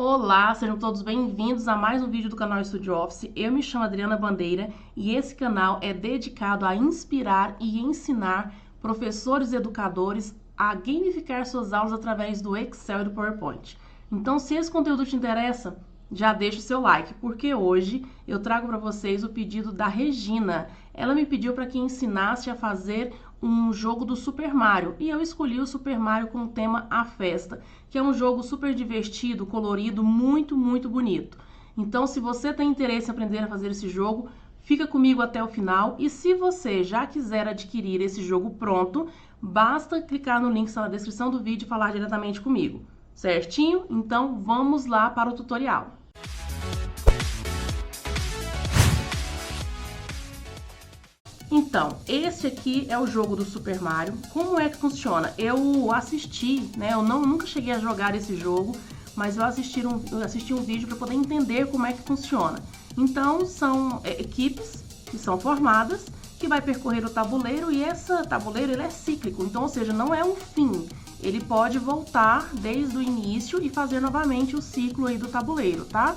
Olá, sejam todos bem-vindos a mais um vídeo do canal Studio Office. Eu me chamo Adriana Bandeira e esse canal é dedicado a inspirar e ensinar professores e educadores a gamificar suas aulas através do Excel e do PowerPoint. Então, se esse conteúdo te interessa, já deixa o seu like, porque hoje eu trago para vocês o pedido da Regina. Ela me pediu para que ensinasse a fazer um jogo do Super Mario e eu escolhi o Super Mario com o tema A Festa, que é um jogo super divertido, colorido, muito bonito. Então, se você tem interesse em aprender a fazer esse jogo, fica comigo até o final e se você já quiser adquirir esse jogo pronto, basta clicar no link que está na descrição do vídeo e falar diretamente comigo. Certinho? Então, vamos lá para o tutorial. Então, esse aqui é o jogo do Super Mario. Como é que funciona? Eu assisti, né? Eu nunca cheguei a jogar esse jogo, mas eu assisti um vídeo para poder entender como é que funciona. Então, são equipes que são formadas, que vai percorrer o tabuleiro, e esse tabuleiro ele é cíclico, então, ou seja, não é um fim. Ele pode voltar desde o início e fazer novamente o ciclo aí do tabuleiro, tá?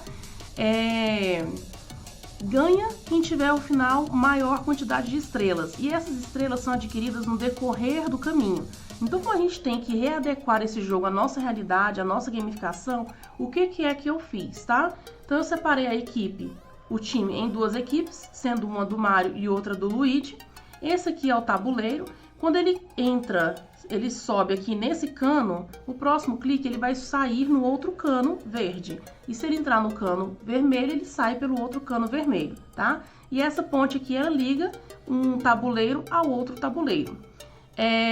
Ganha quem tiver ao final maior quantidade de estrelas, e essas estrelas são adquiridas no decorrer do caminho. Então, como a gente tem que readequar esse jogo à nossa realidade, à nossa gamificação, o que é que eu fiz, tá? Então, eu separei a equipe, o time, em duas equipes, sendo uma do Mario e outra do Luigi. Esse aqui é o tabuleiro. Quando ele entra, ele sobe aqui nesse cano, o próximo clique ele vai sair no outro cano verde. E se ele entrar no cano vermelho, ele sai pelo outro cano vermelho, tá? E essa ponte aqui, ela liga um tabuleiro ao outro tabuleiro.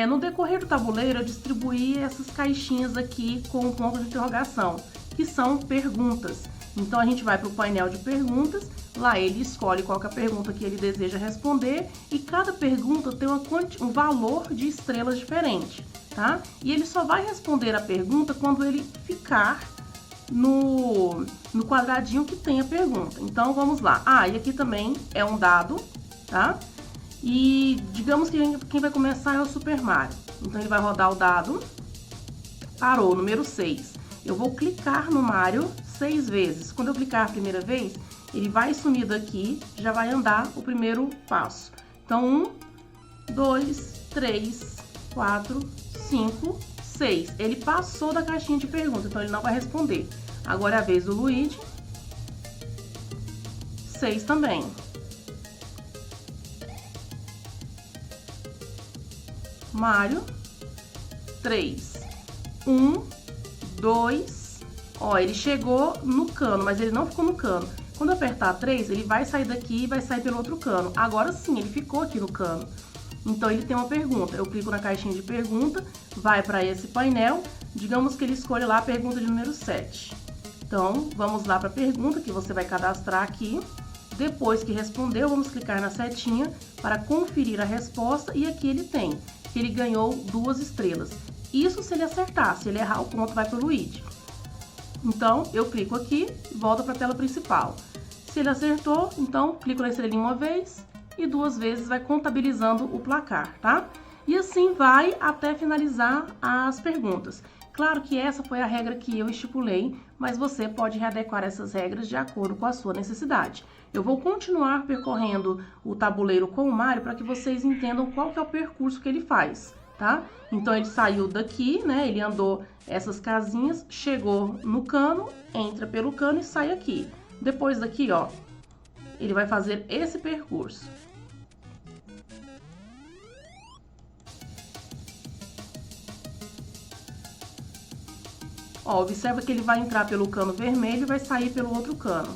No decorrer do tabuleiro, eu distribuí essas caixinhas aqui com um ponto de interrogação, que são perguntas. Então, a gente vai para o painel de perguntas, lá ele escolhe qual que é a pergunta que ele deseja responder e cada pergunta tem um valor de estrelas diferente, tá? E ele só vai responder a pergunta quando ele ficar no quadradinho que tem a pergunta. Então, vamos lá. E aqui também é um dado, tá? E digamos que quem vai começar é o Super Mario. Então, ele vai rodar o dado. Parou, número 6. Eu vou clicar no Mario 6 vezes. Quando eu clicar a primeira vez, ele vai sumir daqui, já vai andar o primeiro passo. Então, 1, 2, 3, 4, 5, 6. Ele passou da caixinha de pergunta, então ele não vai responder. Agora é a vez do Luigi. 6 também. Mario. 3. 1, 2. Ó, ele chegou no cano, mas ele não ficou no cano. Quando eu apertar 3, ele vai sair daqui e vai sair pelo outro cano. Agora sim, ele ficou aqui no cano. Então, ele tem uma pergunta. Eu clico na caixinha de pergunta, vai para esse painel. Digamos que ele escolhe lá a pergunta de número 7. Então, vamos lá para a pergunta que você vai cadastrar aqui. Depois que respondeu, vamos clicar na setinha para conferir a resposta. E aqui ele tem que ele ganhou 2 estrelas. Isso se ele acertar. Se ele errar, o ponto vai para o Luigi. Então, eu clico aqui e volto para a tela principal. Se ele acertou, então, clico na estrelinha uma vez e 2 vezes vai contabilizando o placar, tá? E assim vai até finalizar as perguntas. Claro que essa foi a regra que eu estipulei, mas você pode readequar essas regras de acordo com a sua necessidade. Eu vou continuar percorrendo o tabuleiro com o Mario para que vocês entendam qual que é o percurso que ele faz, tá? Então, ele saiu daqui, né? Ele andou essas casinhas, chegou no cano, entra pelo cano e sai aqui. Depois daqui, ó, ele vai fazer esse percurso. Ó, observa que ele vai entrar pelo cano vermelho e vai sair pelo outro cano.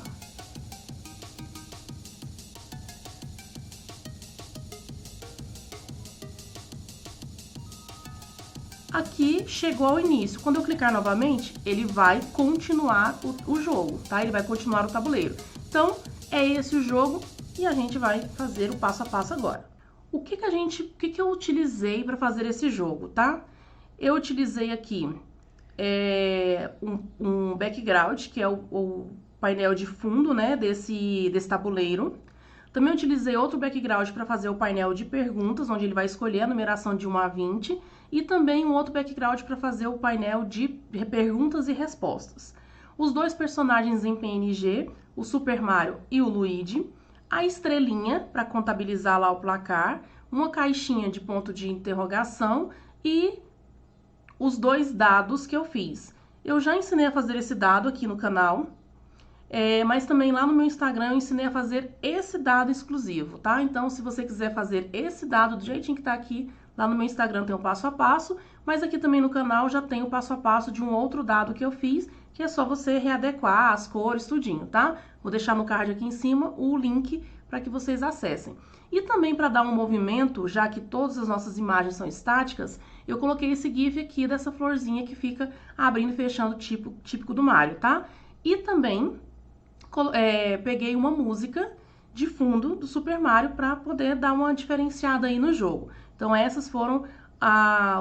Aqui chegou ao início. Quando eu clicar novamente, ele vai continuar o jogo, tá? Ele vai continuar o tabuleiro. Então, é esse o jogo e a gente vai fazer o passo a passo agora. O que eu utilizei para fazer esse jogo, tá? Eu utilizei aqui um background, que é o painel de fundo, né, desse tabuleiro. Também utilizei outro background para fazer o painel de perguntas, onde ele vai escolher a numeração de 1 a 20. E também um outro background para fazer o painel de perguntas e respostas. os dois personagens em PNG, o Super Mario e o Luigi, a estrelinha para contabilizar lá o placar, uma caixinha de ponto de interrogação e os dois dados que eu fiz. Eu já ensinei a fazer esse dado aqui no canal, mas também lá no meu Instagram eu ensinei a fazer esse dado exclusivo, tá? Então, se você quiser fazer esse dado do jeitinho que tá aqui, lá no meu Instagram tem o passo a passo, mas aqui também no canal já tem o passo a passo de um outro dado que eu fiz, que é só você readequar as cores, tudinho, tá? Vou deixar no card aqui em cima o link para que vocês acessem. E também para dar um movimento, já que todas as nossas imagens são estáticas, eu coloquei esse GIF aqui dessa florzinha que fica abrindo e fechando típico do Mario, tá? E também peguei uma música de fundo do Super Mario para poder dar uma diferenciada aí no jogo. Então essas foram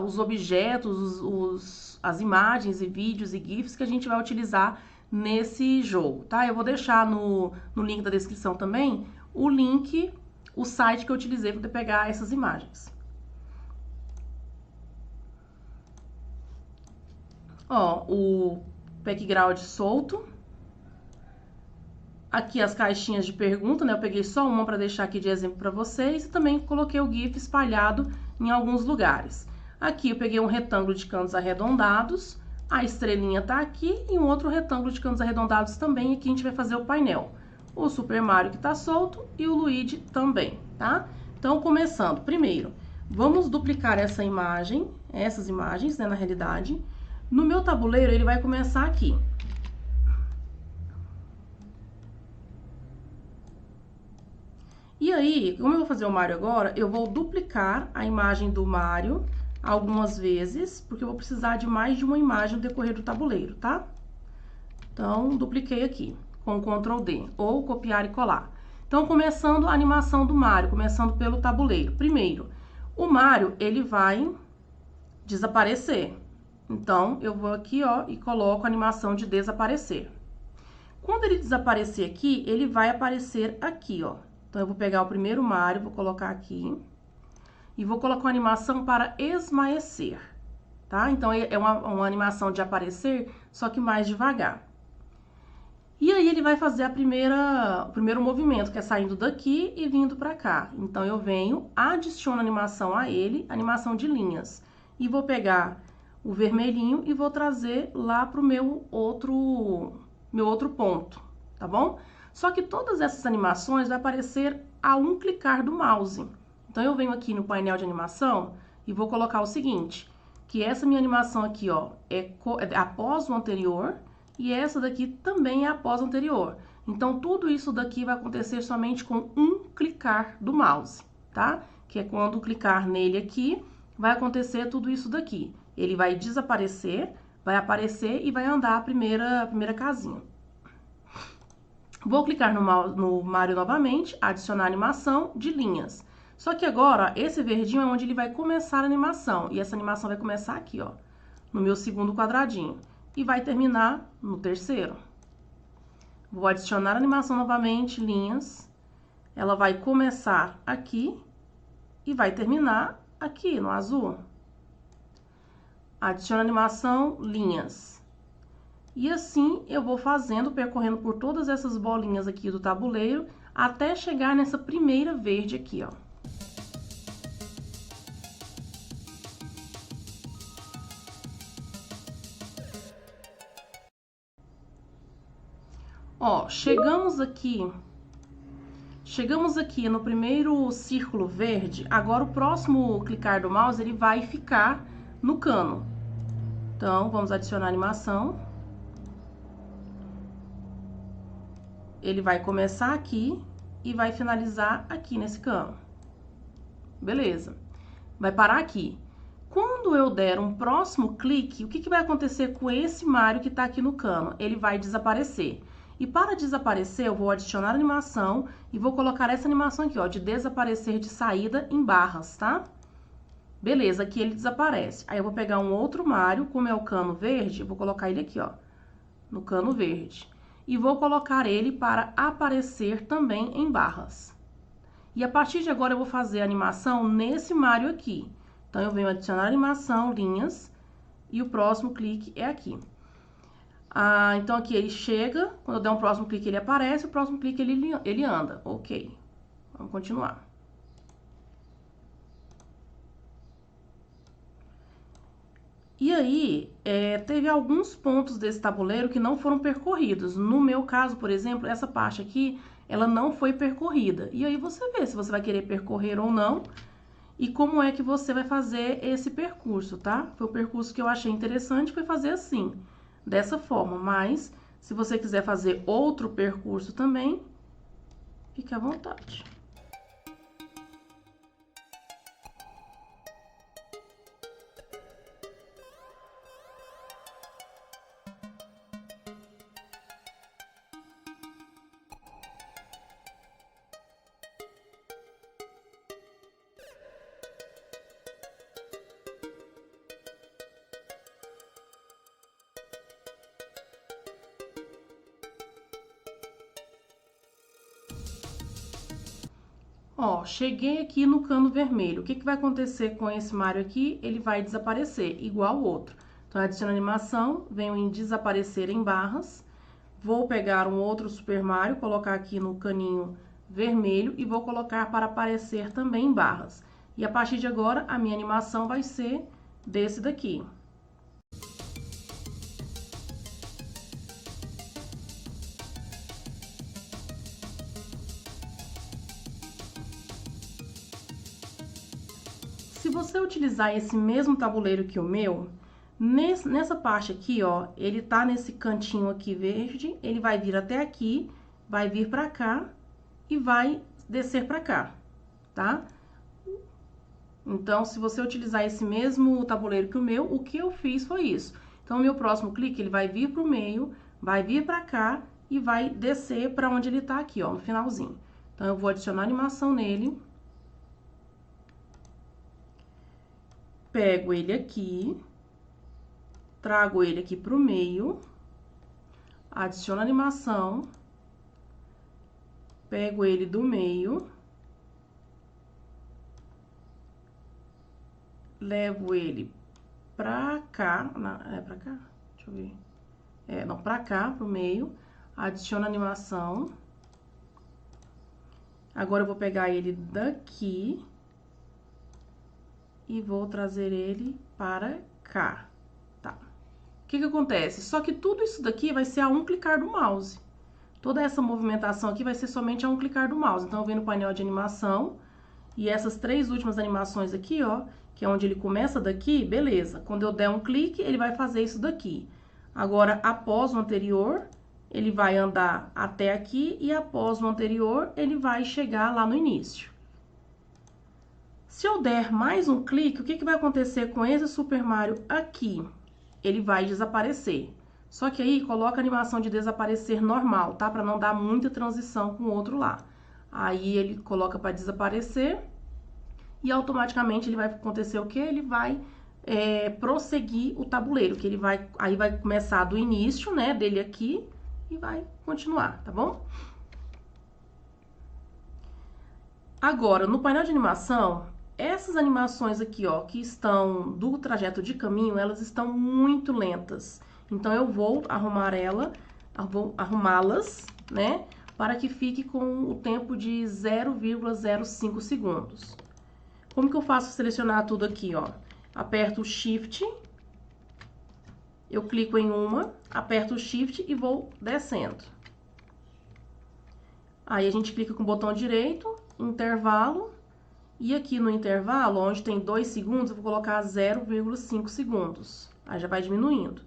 os objetos, as imagens e vídeos e GIFs que a gente vai utilizar nesse jogo, tá? Eu vou deixar no link da descrição também o link, o site que eu utilizei para pegar essas imagens. Ó, o background solto. Aqui as caixinhas de pergunta, né? Eu peguei só uma para deixar aqui de exemplo para vocês e também coloquei o GIF espalhado em alguns lugares. Aqui eu peguei um retângulo de cantos arredondados, a estrelinha tá aqui e um outro retângulo de cantos arredondados também. Aqui a gente vai fazer o painel. O Super Mario que tá solto e o Luigi também, tá? Então, começando, primeiro, vamos duplicar essas imagens, né, na realidade. No meu tabuleiro, ele vai começar aqui. E aí, como eu vou fazer o Mario agora, eu vou duplicar a imagem do Mario algumas vezes, porque eu vou precisar de mais de uma imagem no decorrer do tabuleiro, tá? Então, dupliquei aqui, com o Ctrl D, ou copiar e colar. Então, começando a animação do Mario, começando pelo tabuleiro. Primeiro, o Mario, ele vai desaparecer. Então, eu vou aqui, ó, e coloco a animação de desaparecer. Quando ele desaparecer aqui, ele vai aparecer aqui, ó. Então, eu vou pegar o primeiro Mario, vou colocar aqui. E vou colocar uma animação para esmaecer, tá? Então, é uma animação de aparecer, só que mais devagar. E aí, ele vai fazer o primeiro movimento, que é saindo daqui e vindo para cá. Então, eu venho, adiciono animação a ele, animação de linhas. E vou pegar o vermelhinho e vou trazer lá pro meu outro ponto, tá bom? Só que todas essas animações vai aparecer a um clicar do mouse. Então, eu venho aqui no painel de animação e vou colocar o seguinte, que essa minha animação aqui, ó, é após o anterior e essa daqui também é após o anterior. Então, tudo isso daqui vai acontecer somente com um clicar do mouse, tá? Que é quando clicar nele aqui, vai acontecer tudo isso daqui. Ele vai desaparecer, vai aparecer e vai andar a primeira casinha. Vou clicar no Mario novamente, adicionar animação de linhas. Só que agora, esse verdinho é onde ele vai começar a animação. E essa animação vai começar aqui, ó, no meu segundo quadradinho. E vai terminar no terceiro. Vou adicionar animação novamente, linhas. Ela vai começar aqui e vai terminar aqui, no azul. Adiciono animação, linhas. E assim eu vou fazendo, percorrendo por todas essas bolinhas aqui do tabuleiro, até chegar nessa primeira verde aqui, ó. Ó, chegamos aqui no primeiro círculo verde. Agora o próximo clicar do mouse, ele vai ficar no cano. Então, vamos adicionar animação. Ele vai começar aqui e vai finalizar aqui nesse cano. Beleza. Vai parar aqui. Quando eu der um próximo clique, o que vai acontecer com esse Mario que tá aqui no cano? Ele vai desaparecer. E para desaparecer, eu vou adicionar animação e vou colocar essa animação aqui, ó, de desaparecer de saída em barras, tá? Beleza, aqui ele desaparece. Aí eu vou pegar um outro Mario, como é o cano verde, eu vou colocar ele aqui, ó, no cano verde. E vou colocar ele para aparecer também em barras. E a partir de agora eu vou fazer a animação nesse Mario aqui. Então, eu venho adicionar animação, linhas, e o próximo clique é aqui. Então aqui ele chega, quando eu der um próximo clique ele aparece, o próximo clique ele anda. Ok, vamos continuar. E aí, teve alguns pontos desse tabuleiro que não foram percorridos. No meu caso, por exemplo, essa parte aqui, ela não foi percorrida. E aí você vê se você vai querer percorrer ou não e como é que você vai fazer esse percurso, tá? Foi o percurso que eu achei interessante, foi fazer assim, dessa forma. Mas, se você quiser fazer outro percurso também, fique à vontade. Ó, cheguei aqui no cano vermelho. O que vai acontecer com esse Mario aqui? Ele vai desaparecer, igual o outro. Então, adiciono animação, venho em desaparecer em barras. Vou pegar um outro Super Mario, colocar aqui no caninho vermelho e vou colocar para aparecer também em barras. E a partir de agora, a minha animação vai ser desse daqui. Se você utilizar esse mesmo tabuleiro que o meu, nessa parte aqui, ó, ele tá nesse cantinho aqui verde, ele vai vir até aqui, vai vir pra cá e vai descer pra cá, tá? Então, se você utilizar esse mesmo tabuleiro que o meu, o que eu fiz foi isso. Então, o meu próximo clique, ele vai vir pro meio, vai vir pra cá e vai descer pra onde ele tá aqui, ó, no finalzinho. Então, eu vou adicionar animação nele. Pego ele aqui, trago ele aqui pro meio, adiciono animação, pego ele do meio, levo ele pra cá, pra cá? Deixa eu ver. Não, pra cá, pro meio, adiciono animação. Agora eu vou pegar ele daqui e vou trazer ele para cá, tá? O que acontece? Só que tudo isso daqui vai ser a um clicar do mouse. Toda essa movimentação aqui vai ser somente a um clicar do mouse. Então, eu venho no painel de animação e essas três últimas animações aqui, ó, que é onde ele começa daqui, beleza. Quando eu der um clique, ele vai fazer isso daqui. Agora, após o anterior, ele vai andar até aqui e após o anterior, ele vai chegar lá no início. Se eu der mais um clique, o que vai acontecer com esse Super Mario aqui? Ele vai desaparecer. Só que aí, coloca a animação de desaparecer normal, tá? Pra não dar muita transição com o outro lá. Aí, ele coloca pra desaparecer e automaticamente ele vai acontecer o quê? Ele vai prosseguir o tabuleiro, que ele aí vai começar do início, né, dele aqui e vai continuar, tá bom? Agora, no painel de animação, essas animações aqui, ó, que estão do trajeto de caminho, elas estão muito lentas. Então, eu vou arrumá-las, né, para que fique com o tempo de 0,05 segundos. Como que eu faço selecionar tudo aqui, ó? Aperto o Shift, eu clico em uma, aperto o Shift e vou descendo. Aí, a gente clica com o botão direito, intervalo, e aqui no intervalo, onde tem 2 segundos, eu vou colocar 0,5 segundos. Aí já vai diminuindo.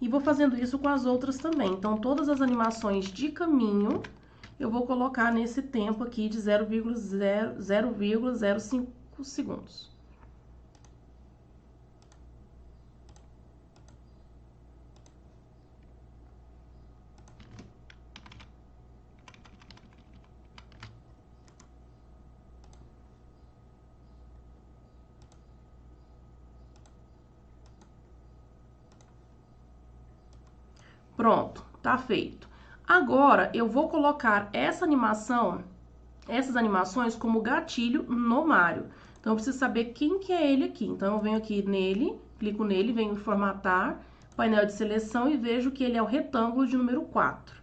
E vou fazendo isso com as outras também. Então, todas as animações de caminho, eu vou colocar nesse tempo aqui de 0,05 segundos. Pronto, tá feito. Agora, eu vou colocar essas animações como gatilho no Mario. Então, eu preciso saber quem que é ele aqui. Então, eu venho aqui nele, clico nele, venho em formatar, painel de seleção e vejo que ele é o retângulo de número 4.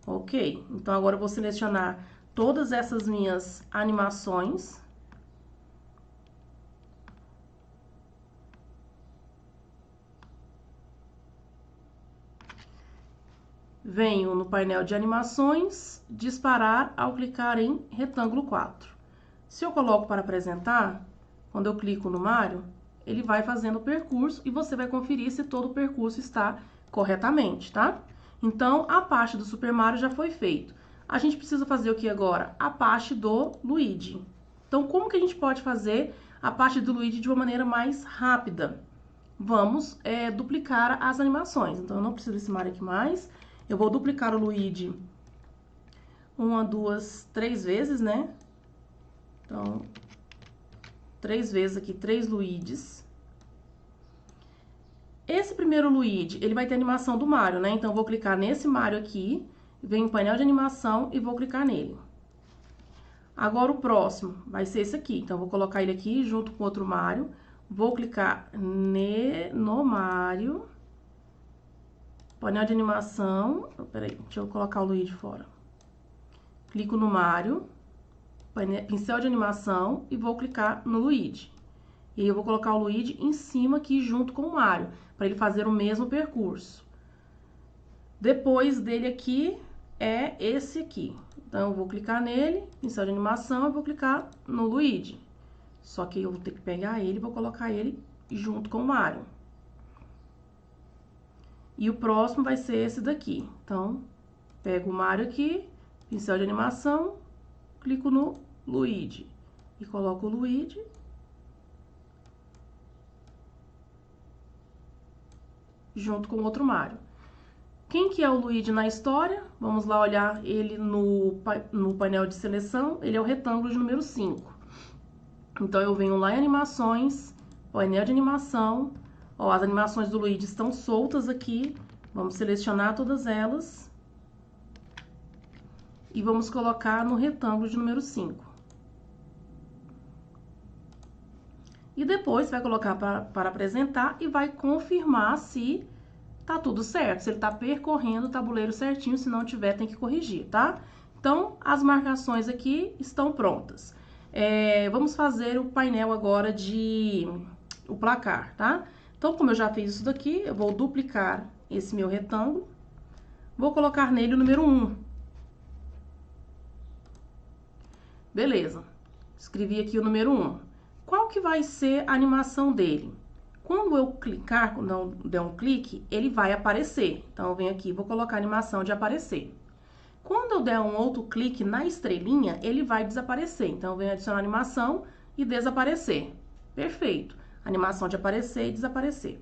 Ok? Então, agora eu vou selecionar todas essas minhas animações. Venho no painel de animações, disparar ao clicar em retângulo 4. Se eu coloco para apresentar, quando eu clico no Mario, ele vai fazendo o percurso e você vai conferir se todo o percurso está corretamente, tá? Então, a parte do Super Mario já foi feito. A gente precisa fazer o que agora? A parte do Luigi. Então, como que a gente pode fazer a parte do Luigi de uma maneira mais rápida? Vamos duplicar as animações. Então, eu não preciso desse Mario aqui mais. Eu vou duplicar o Luigi 1, 2, 3 vezes, né? Então, 3 vezes aqui, 3 Luigis. Esse primeiro Luigi, ele vai ter animação do Mario, né? Então, eu vou clicar nesse Mario aqui, venho em painel de animação e vou clicar nele. Agora, o próximo vai ser esse aqui. Então, eu vou colocar ele aqui junto com outro Mario. Vou clicar no Mario. Painel de animação. Peraí, deixa eu colocar o Luigi fora. Clico no Mario. Pincel de animação e vou clicar no Luigi. E aí eu vou colocar o Luigi em cima aqui junto com o Mario, para ele fazer o mesmo percurso. Depois dele aqui é esse aqui. Então eu vou clicar nele, pincel de animação, e vou clicar no Luigi. Só que eu vou ter que pegar ele e vou colocar ele junto com o Mario. E o próximo vai ser esse daqui. Então, pego o Mario aqui, pincel de animação, clico no Luigi e coloco o Luigi. Junto com outro Mario. Quem que é o Luigi na história? Vamos lá olhar ele no painel de seleção. Ele é o retângulo de número 5. Então, eu venho lá em animações, painel de animação. Ó, as animações do Luigi estão soltas aqui. Vamos selecionar todas elas. E vamos colocar no retângulo de número 5. E depois vai colocar para apresentar e vai confirmar se tá tudo certo, se ele tá percorrendo o tabuleiro certinho, se não tiver tem que corrigir, tá? Então, as marcações aqui estão prontas. Vamos fazer o painel agora o placar, tá? Então, como eu já fiz isso daqui, eu vou duplicar esse meu retângulo, vou colocar nele o número 1. Beleza, escrevi aqui o número 1. Qual que vai ser a animação dele? Quando eu clicar, quando eu der um clique, ele vai aparecer. Então, eu venho aqui e vou colocar a animação de aparecer. Quando eu der um outro clique na estrelinha, ele vai desaparecer. Então, eu venho adicionar animação e desaparecer. Perfeito. Animação de aparecer e desaparecer.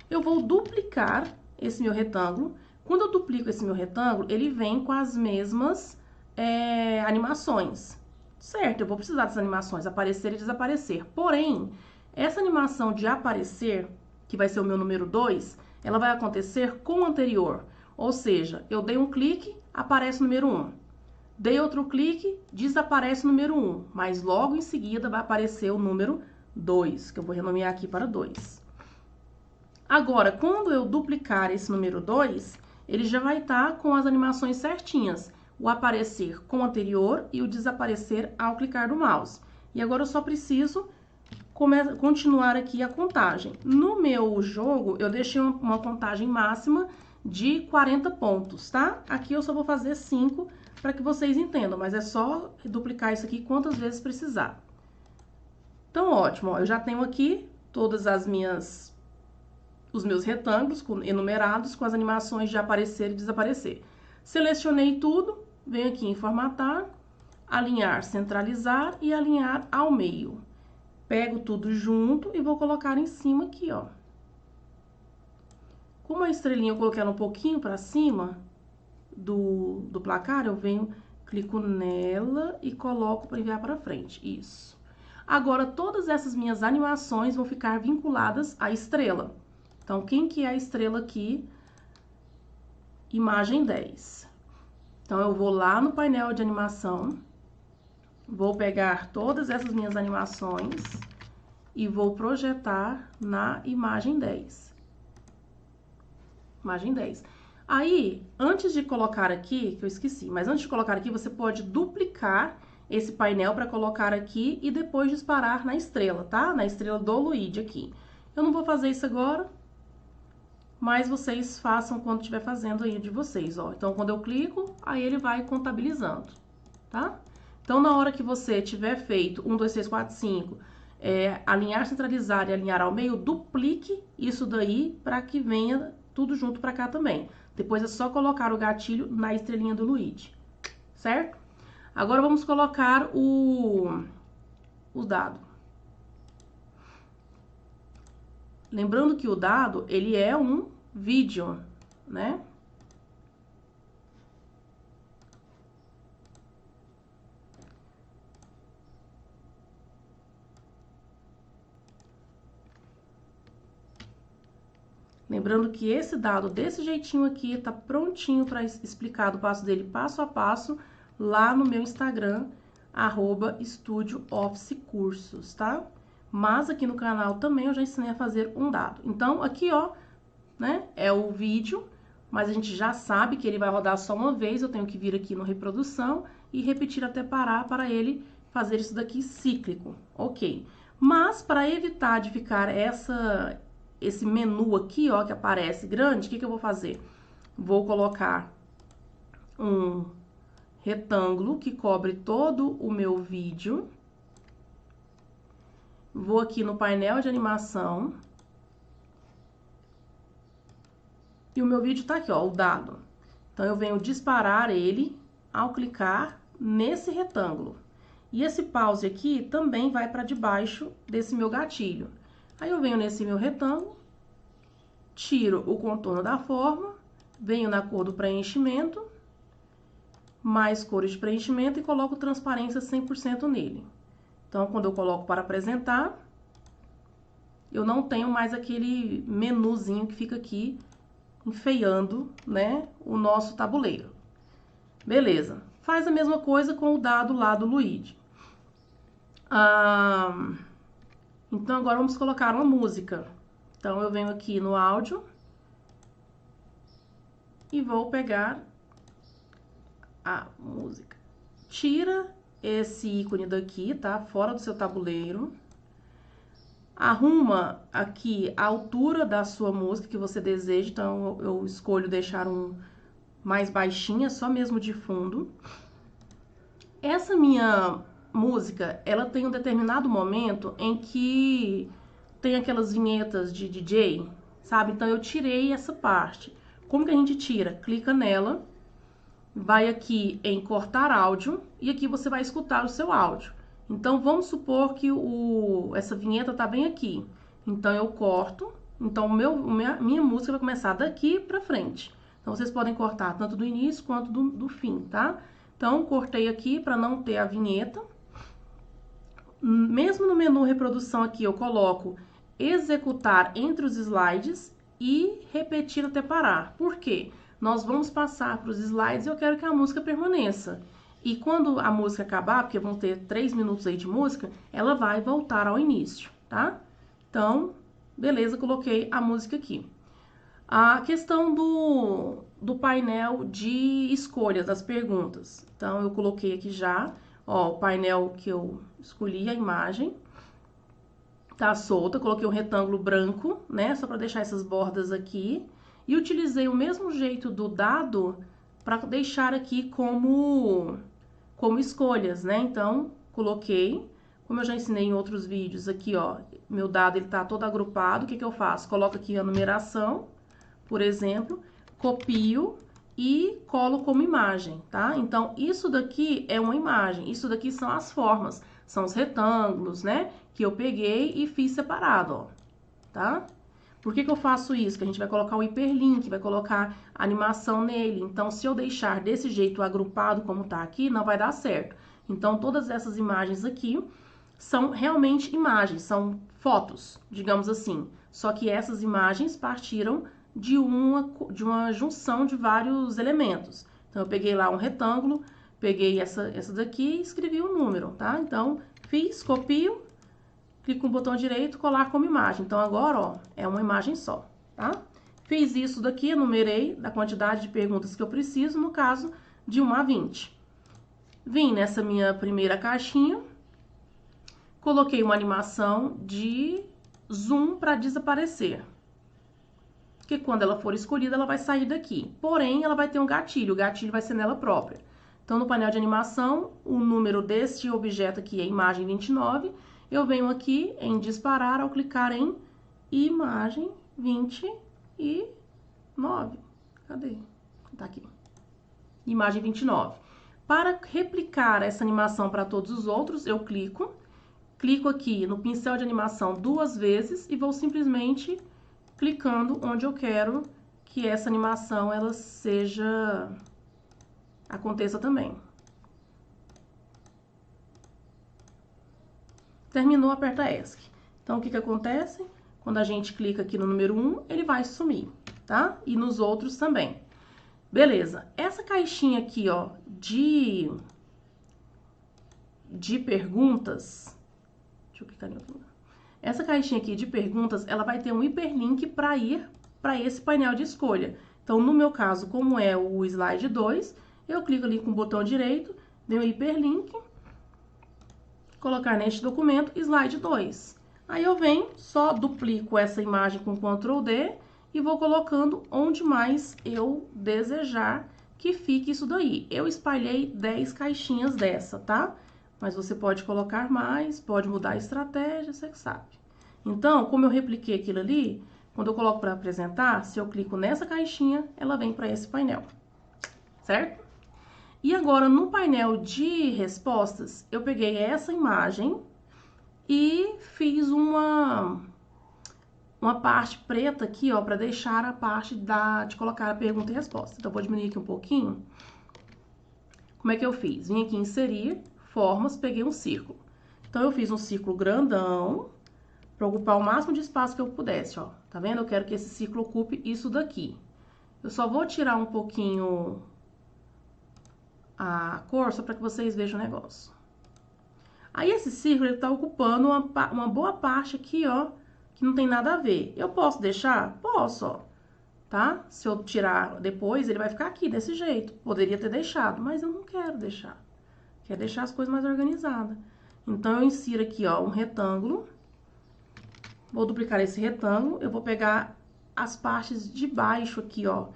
Eu vou duplicar esse meu retângulo. Quando eu duplico esse meu retângulo, ele vem com as mesmas animações. Certo, eu vou precisar dessas animações, aparecer e desaparecer. Porém, essa animação de aparecer, que vai ser o meu número 2, ela vai acontecer com o anterior. Ou seja, eu dei um clique, aparece o número 1. Dei outro clique, desaparece o número 1. Mas logo em seguida vai aparecer o número 2, que eu vou renomear aqui para 2. Agora, quando eu duplicar esse número 2, ele já vai estar com as animações certinhas. O aparecer com o anterior e o desaparecer ao clicar do mouse. E agora eu só preciso continuar aqui a contagem. No meu jogo, eu deixei uma contagem máxima de 40 pontos, tá? Aqui eu só vou fazer 5 para que vocês entendam, mas é só duplicar isso aqui quantas vezes precisar. Então, ótimo, ó, eu já tenho aqui todas os meus retângulos enumerados com as animações de aparecer e desaparecer. Selecionei tudo. Venho aqui em formatar, alinhar, centralizar e alinhar ao meio. Pego tudo junto e vou colocar em cima aqui, ó. Como a estrelinha eu coloquei ela um pouquinho para cima do placar, eu venho, clico nela e coloco para enviar para frente. Isso. Agora, todas essas minhas animações vão ficar vinculadas à estrela. Então, quem que é a estrela aqui? Imagem 10. Então, eu vou lá no painel de animação, vou pegar todas essas minhas animações e vou projetar na imagem 10. Imagem 10. Aí, antes de colocar aqui, que eu esqueci, mas antes de colocar aqui, você pode duplicar esse painel para colocar aqui e depois disparar na estrela, tá? Na estrela do Luigi aqui. Eu não vou fazer isso agora, mas vocês façam quando estiver fazendo aí de vocês, ó. Então, quando eu clico, aí ele vai contabilizando, tá? Então, na hora que você tiver feito 1, 2, 3, 4, 5, alinhar, centralizar e alinhar ao meio, duplique isso daí para que venha tudo junto para cá também. Depois é só colocar o gatilho na estrelinha do Luigi, certo? Agora vamos colocar o dado. Lembrando que o dado, ele é um vídeo, né? Lembrando que esse dado desse jeitinho aqui tá prontinho para explicar o passo dele passo a passo lá no meu Instagram, @estudioofficecursos, tá? Mas aqui no canal também eu já ensinei a fazer um dado. Então, aqui, ó, né, é o vídeo, mas a gente já sabe que ele vai rodar só uma vez, eu tenho que vir aqui no reprodução e repetir até parar para ele fazer isso daqui cíclico, ok. Mas, para evitar de ficar esse menu aqui, ó, que aparece grande, o que eu vou fazer? Vou colocar um retângulo que cobre todo o meu vídeo. Vou aqui no painel de animação. E o meu vídeo tá aqui, ó, o dado. Então, eu venho disparar ele ao clicar nesse retângulo. E esse pause aqui também vai para debaixo desse meu gatilho. Aí eu venho nesse meu retângulo, tiro o contorno da forma, venho na cor do preenchimento, mais cores de preenchimento e coloco transparência 100% nele. Então, quando eu coloco para apresentar, eu não tenho mais aquele menuzinho que fica aqui enfeiando, né, o nosso tabuleiro. Beleza. Faz a mesma coisa com o dado lá do Luigi. Então, agora vamos colocar uma música. Então, eu venho aqui no áudio e vou pegar a música. Tira esse ícone daqui, tá? Fora do seu tabuleiro. Arruma aqui a altura da sua música que você deseja. Então, eu escolho deixar um mais baixinha, só mesmo de fundo. Essa minha música, ela tem um determinado momento em que tem aquelas vinhetas de DJ, sabe? Então, eu tirei essa parte. Como que a gente tira? Clica nela, vai aqui em cortar áudio e aqui você vai escutar o seu áudio. Então, vamos supor que essa vinheta tá bem aqui. Então, eu corto. Então, minha música vai começar daqui pra frente. Então, vocês podem cortar tanto do início quanto do fim, tá? Então, cortei aqui para não ter a vinheta. Mesmo no menu reprodução aqui, eu coloco executar entre os slides e repetir até parar. Por quê? Nós vamos passar para os slides e eu quero que a música permaneça. E quando a música acabar, porque vão ter 3 minutos aí de música, ela vai voltar ao início, tá? Então, beleza, coloquei a música aqui. A questão do painel de escolha das perguntas. Então, eu coloquei aqui já, ó, o painel que eu escolhi a imagem. Tá solta, coloquei um retângulo branco, né, só para deixar essas bordas aqui. E utilizei o mesmo jeito do dado para deixar aqui como escolhas, né? Então, coloquei, como eu já ensinei em outros vídeos aqui, ó, meu dado ele tá todo agrupado. O que eu faço? Coloco aqui a numeração, por exemplo, copio e colo como imagem, tá? Então, isso daqui é uma imagem, isso daqui são as formas, são os retângulos, né? Que eu peguei e fiz separado, ó, tá? Por que eu faço isso? Que a gente vai colocar o hiperlink, vai colocar animação nele. Então, se eu deixar desse jeito agrupado como tá aqui, não vai dar certo. Então, todas essas imagens aqui são realmente imagens, são fotos, digamos assim. Só que essas imagens partiram de uma junção de vários elementos. Então, eu peguei lá um retângulo, peguei essa daqui e escrevi um número, tá? Então, fiz, copio, clico no botão direito, colar como imagem. Então, agora, ó, é uma imagem só, tá? Fiz isso daqui, enumerei da quantidade de perguntas que eu preciso, no caso, de 1 a 20. Vim nessa minha primeira caixinha, coloquei uma animação de zoom para desaparecer. Porque quando ela for escolhida, ela vai sair daqui. Porém, ela vai ter um gatilho, o gatilho vai ser nela própria. Então, no painel de animação, o número deste objeto aqui é imagem 29. Eu venho aqui em disparar ao clicar em imagem 29. Cadê? Tá aqui. Imagem 29. Para replicar essa animação para todos os outros, eu clico aqui no pincel de animação 2 vezes e vou simplesmente clicando onde eu quero que essa animação ela aconteça também. Terminou, aperta ESC. Então, o que acontece? Quando a gente clica aqui no número 1, ele vai sumir, tá? E nos outros também. Beleza. Essa caixinha aqui, ó, de perguntas. Deixa eu clicar em outro lugar. Essa caixinha aqui de perguntas, ela vai ter um hiperlink para ir para esse painel de escolha. Então, no meu caso, como é o slide 2, eu clico ali com o botão direito, venho hiperlink, colocar neste documento, slide 2. Aí eu venho, só duplico essa imagem com Ctrl D e vou colocando onde mais eu desejar que fique isso daí. Eu espalhei 10 caixinhas dessa, tá? Mas você pode colocar mais, pode mudar a estratégia, você que sabe. Então, como eu repliquei aquilo ali, quando eu coloco para apresentar, se eu clico nessa caixinha, ela vem para esse painel, certo? E agora, no painel de respostas, eu peguei essa imagem e fiz uma parte preta aqui, ó, para deixar a parte de colocar a pergunta e resposta. Então, eu vou diminuir aqui um pouquinho. Como é que eu fiz? Vim aqui em inserir, formas, peguei um círculo. Então, eu fiz um círculo grandão para ocupar o máximo de espaço que eu pudesse, ó. Tá vendo? Eu quero que esse círculo ocupe isso daqui. Eu só vou tirar um pouquinho a cor, só para que vocês vejam o negócio. Aí, esse círculo, ele tá ocupando uma boa parte aqui, ó, que não tem nada a ver. Eu posso deixar? Posso, ó. Tá? Se eu tirar depois, ele vai ficar aqui, desse jeito. Poderia ter deixado, mas eu não quero deixar. Quero deixar as coisas mais organizadas. Então, eu insiro aqui, ó, um retângulo. Vou duplicar esse retângulo. Eu vou pegar as partes de baixo aqui, ó,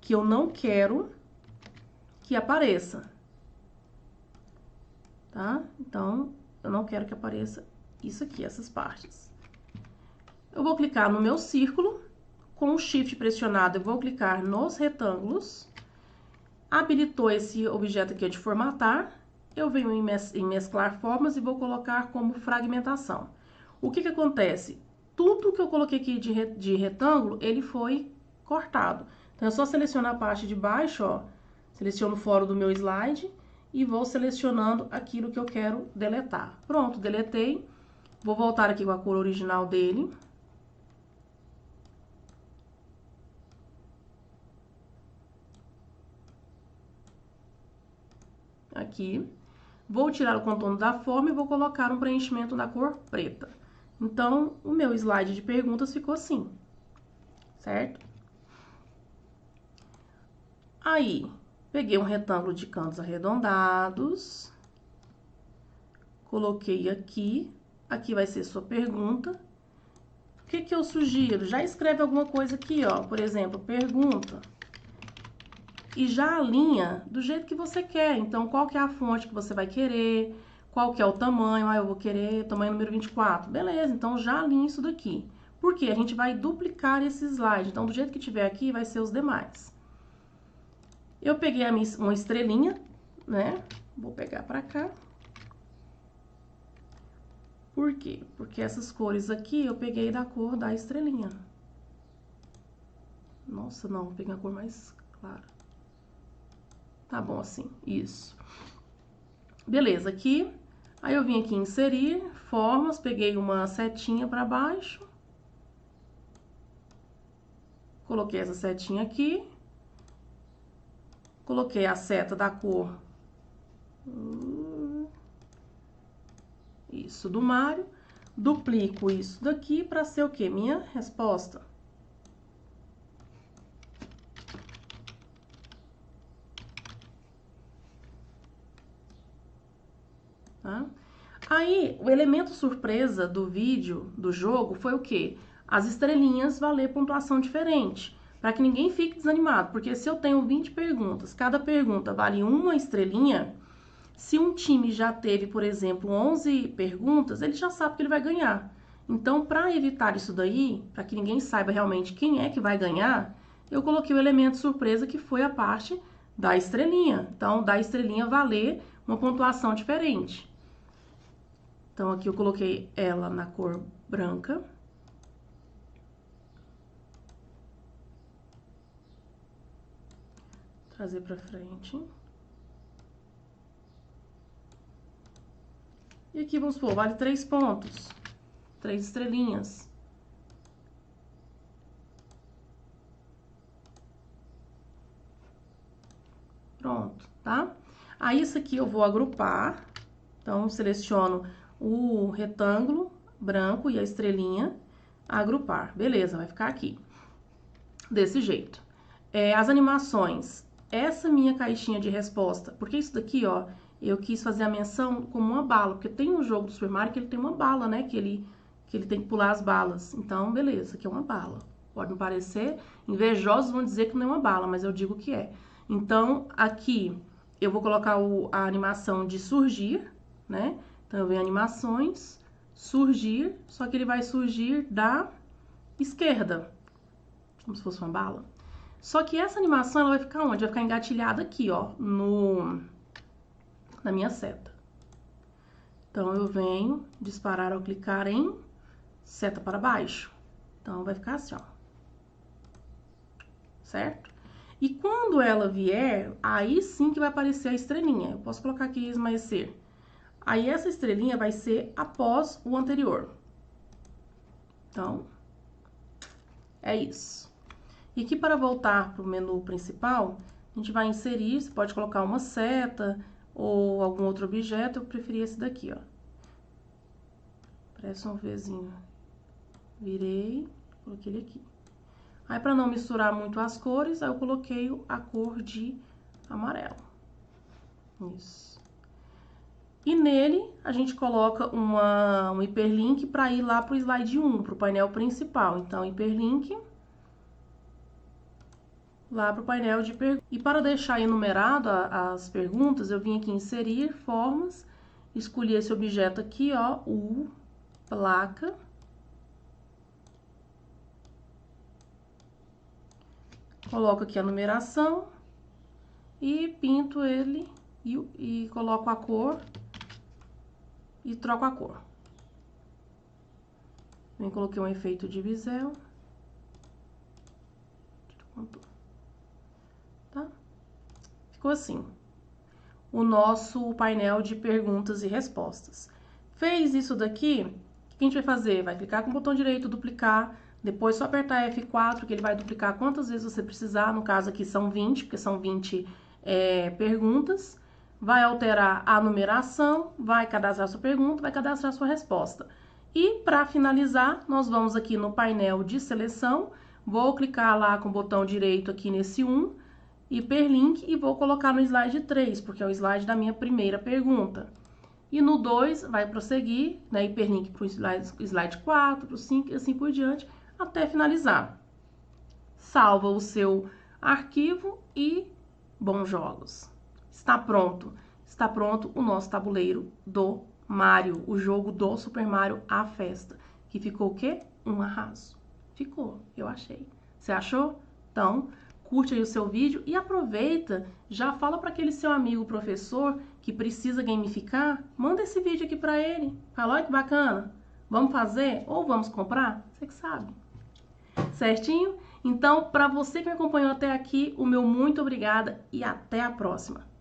que eu não quero que apareça. Tá? Então, eu não quero que apareça isso aqui, essas partes. Eu vou clicar no meu círculo. Com o Shift pressionado, eu vou clicar nos retângulos. Habilitou esse objeto aqui de formatar. Eu venho em mesclar formas e vou colocar como fragmentação. O que acontece? Tudo que eu coloquei aqui de retângulo, ele foi cortado. Então, é só selecionar a parte de baixo, ó. Seleciono fora do meu slide e vou selecionando aquilo que eu quero deletar. Pronto, deletei. Vou voltar aqui com a cor original dele. Aqui. Vou tirar o contorno da forma e vou colocar um preenchimento na cor preta. Então, o meu slide de perguntas ficou assim, certo? Aí, peguei um retângulo de cantos arredondados, coloquei aqui, aqui vai ser sua pergunta. O que eu sugiro? Já escreve alguma coisa aqui, ó, por exemplo, pergunta. E já alinha do jeito que você quer. Então, qual que é a fonte que você vai querer, qual que é o tamanho. Ah, eu vou querer tamanho número 24. Beleza, então já alinha isso daqui. Por quê? A gente vai duplicar esse slide. Então, do jeito que tiver aqui, vai ser os demais. Eu peguei uma estrelinha, né? Vou pegar pra cá. Por quê? Porque essas cores aqui eu peguei da cor da estrelinha. Nossa, não, vou pegar a cor mais clara. Tá bom assim, isso. Beleza, aqui. Aí eu vim aqui inserir formas, peguei uma setinha para baixo. Coloquei essa setinha aqui. Coloquei a seta da cor. Isso, do Mário. Duplico isso daqui para ser o quê? Minha resposta. tá? Aí, o elemento surpresa do vídeo, do jogo, foi o quê? As estrelinhas valer pontuação diferente, para que ninguém fique desanimado, porque se eu tenho 20 perguntas, cada pergunta vale uma estrelinha, se um time já teve, por exemplo, 11 perguntas, ele já sabe que ele vai ganhar. Então, para evitar isso daí, para que ninguém saiba realmente quem é que vai ganhar, eu coloquei o elemento surpresa, que foi a parte da estrelinha. Então, da estrelinha valer uma pontuação diferente. Então, aqui eu coloquei ela na cor branca. Trazer pra frente. E aqui, vamos supor, vale 3 pontos. 3 estrelinhas. Pronto, tá? Aí, isso aqui eu vou agrupar. Então, seleciono o retângulo branco e a estrelinha, agrupar. Beleza, vai ficar aqui. Desse jeito. As animações. Essa minha caixinha de resposta, porque isso daqui, ó, eu quis fazer a menção como uma bala, porque tem um jogo do Super Mario que ele tem uma bala, né, que ele tem que pular as balas. Então, beleza, aqui é uma bala. Pode me parecer, invejosos vão dizer que não é uma bala, mas eu digo que é. Então, aqui eu vou colocar a animação de surgir, né? Então, eu venho animações, surgir, só que ele vai surgir da esquerda, como se fosse uma bala. Só que essa animação, ela vai ficar onde? Vai ficar engatilhada aqui, ó, na minha seta. Então, eu venho disparar ao clicar em seta para baixo. Então, vai ficar assim, ó. Certo? E quando ela vier, aí sim que vai aparecer a estrelinha. Eu posso colocar aqui esmaecer. Aí, essa estrelinha vai ser após o anterior. Então, é isso. E aqui, para voltar para o menu principal, a gente vai inserir, você pode colocar uma seta ou algum outro objeto. Eu preferi esse daqui, ó. Parece um Vzinho. Virei, coloquei ele aqui. Aí, para não misturar muito as cores, aí eu coloquei a cor de amarelo. Isso. E nele, a gente coloca um hiperlink para ir lá para o slide 1, para o painel principal. Então, hiperlink lá para o painel de perguntas. E para deixar enumerado as perguntas, eu vim aqui em inserir formas, escolhi esse objeto aqui, ó, o placa. Coloco aqui a numeração e pinto ele e coloco a cor e troco a cor. Também coloquei um efeito de bisel. Tá? Ficou assim. O nosso painel de perguntas e respostas. Fez isso daqui, o que a gente vai fazer? Vai clicar com o botão direito, duplicar, depois só apertar F4, que ele vai duplicar quantas vezes você precisar, no caso aqui são 20, porque são 20 perguntas. Vai alterar a numeração, vai cadastrar sua pergunta, vai cadastrar sua resposta. E para finalizar, nós vamos aqui no painel de seleção, vou clicar lá com o botão direito aqui nesse 1, hiperlink, e vou colocar no slide 3, porque é o slide da minha primeira pergunta. E no 2 vai prosseguir, né, hiperlink para o slide 4, para o 5 e assim por diante, até finalizar. Salva o seu arquivo e bons jogos. Está pronto o nosso tabuleiro do Mario, o jogo do Super Mario A Festa, que ficou o quê? Um arraso. Ficou, eu achei. Você achou? Então, curte aí o seu vídeo e aproveita, já fala para aquele seu amigo professor que precisa gamificar, manda esse vídeo aqui para ele. Fala, olha que bacana, vamos fazer ou vamos comprar? Você que sabe. Certinho? Então, para você que me acompanhou até aqui, o meu muito obrigada e até a próxima.